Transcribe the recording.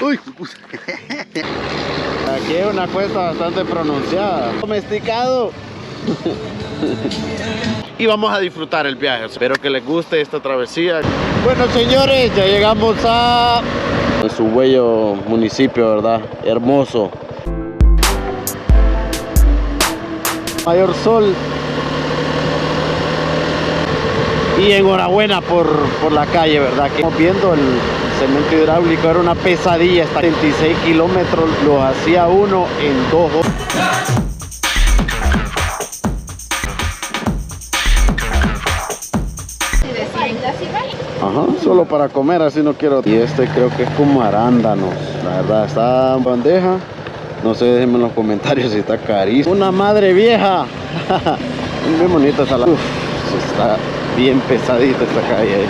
Uy, aquí hay una cuesta bastante pronunciada. Domesticado. Y vamos a disfrutar el viaje. Espero que les guste esta travesía. Bueno, señores, ya llegamos a su bello municipio, ¿verdad? Hermoso. Mayor Sol. Y enhorabuena por la calle, ¿verdad? Que estamos viendo el cemento hidráulico, era una pesadilla. Hasta 26 kilómetros lo hacía uno en 2 horas. Ajá, solo para comer, así no quiero. Y este creo que es como arándanos. La verdad, está en bandeja. No sé, déjenme en los comentarios si está carísimo. Una madre vieja. Bien bonita esa. Uf, está bien pesadita esta calle.